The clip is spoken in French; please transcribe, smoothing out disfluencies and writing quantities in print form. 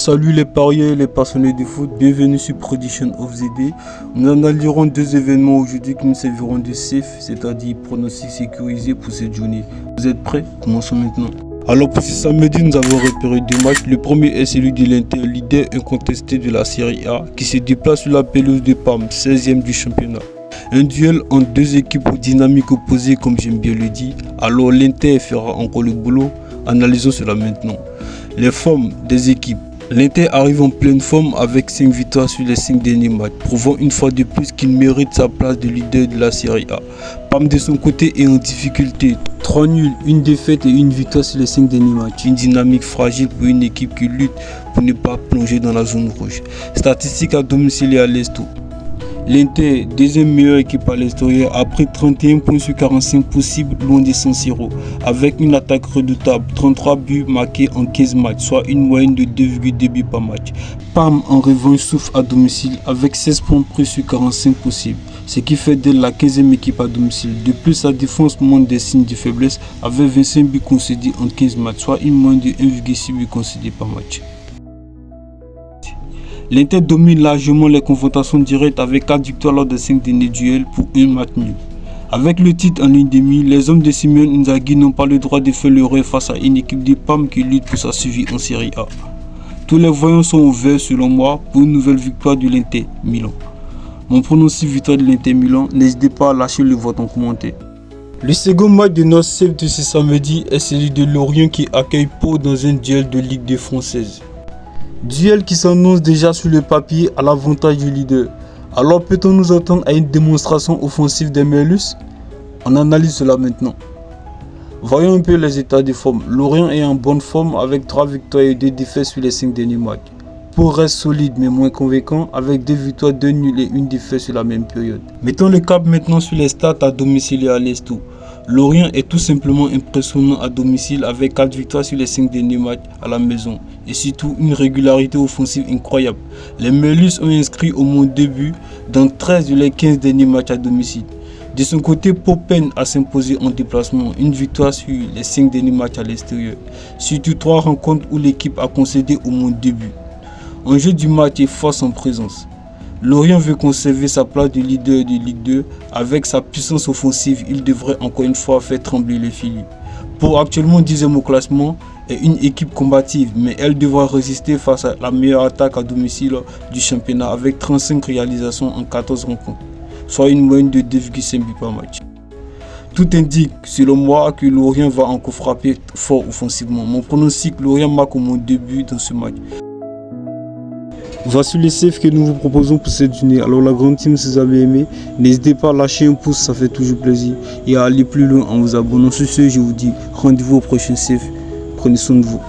Salut les parieurs et les passionnés de foot, bienvenue sur Prediction of the Day. Nous analyserons deux événements aujourd'hui qui nous serviront de safe, c'est-à-dire pronostics sécurisés pour cette journée. Vous êtes prêts? Commençons maintenant. Alors pour ce samedi, nous avons repéré deux matchs. Le premier est celui de l'Inter, leader incontesté de la Serie A, qui se déplace sur la pelouse de Parme, 16e du championnat. Un duel entre deux équipes aux dynamiques opposées comme j'aime bien le dire. Alors l'Inter fera encore le boulot. Analysons cela maintenant. Les formes des équipes. L'Inter arrive en pleine forme avec 5 victoires sur les 5 derniers matchs, prouvant une fois de plus qu'il mérite sa place de leader de la Serie A. Parme de son côté est en difficulté. 3 nuls, une défaite et une victoire sur les 5 derniers matchs. Une dynamique fragile pour une équipe qui lutte pour ne pas plonger dans la zone rouge. Statistiques à domicile et à l'esto. L'Inter, deuxième meilleure équipe à l'extérieur, a pris 31 points sur 45 possibles loin des San Siro, avec une attaque redoutable, 33 buts marqués en 15 matchs, soit une moyenne de 2,2 buts par match. Parme en revanche souffre à domicile avec 16 points pris sur 45 possibles, ce qui fait d'elle la 15e équipe à domicile. De plus, sa défense montre des signes de faiblesse avec 25 buts concédés en 15 matchs, soit une moyenne de 1,6 buts concédés par match. L'Inter domine largement les confrontations directes avec 4 victoires lors des 5 derniers duels pour un match nul. Avec le titre en ligne demi, les hommes de Simone Inzaghi n'ont pas le droit de faire le rêve face à une équipe de Parme qui lutte pour sa survie en Serie A. Tous les voyants sont ouverts selon moi pour une nouvelle victoire de l'Inter Milan. Mon pronostic victoire de l'Inter Milan, n'hésitez pas à lâcher le vote en commentaire. Le second match de notre safe de ce samedi est celui de Lorient qui accueille Pau dans un duel de Ligue 2 française. Duel qui s'annonce déjà sur le papier à l'avantage du leader. Alors peut-on nous attendre à une démonstration offensive des Merlus? On analyse cela maintenant. Voyons un peu les états de forme. Lorient est en bonne forme avec 3 victoires et 2 défaites sur les 5 derniers matchs. Pau reste solide mais moins convaincant avec 2 victoires, 2 nuls et 1 défaite sur la même période. Mettons le cap maintenant sur les stats à domicile et à l'esto. Lorient est tout simplement impressionnant à domicile avec 4 victoires sur les 5 derniers matchs à la maison et surtout une régularité offensive incroyable. Les Merlus ont inscrit au moins 2 buts dans 13 de les 15 derniers matchs à domicile. De son côté, Pau peine à s'imposer en déplacement, une victoire sur les 5 derniers matchs à l'extérieur. Surtout 3 rencontres où l'équipe a concédé au moins 2 buts. Enjeu du match est force en présence. Lorient veut conserver sa place de leader de Ligue 2. Avec sa puissance offensive, il devrait encore une fois faire trembler les filets. Pour actuellement 10e au classement, est une équipe combative, mais elle devra résister face à la meilleure attaque à domicile du championnat avec 35 réalisations en 14 rencontres, soit une moyenne de 2,5 buts par match. Tout indique, selon moi, que Lorient va encore frapper fort offensivement. Mon pronostic, Lorient marque au moins 2 buts dans ce match. Voici les safes que nous vous proposons pour cette journée. Alors la grande team, si vous avez aimé, n'hésitez pas à lâcher un pouce, ça fait toujours plaisir. Et à aller plus loin en vous abonnant. Sur ce, je vous dis rendez-vous au prochain safe. Prenez soin de vous.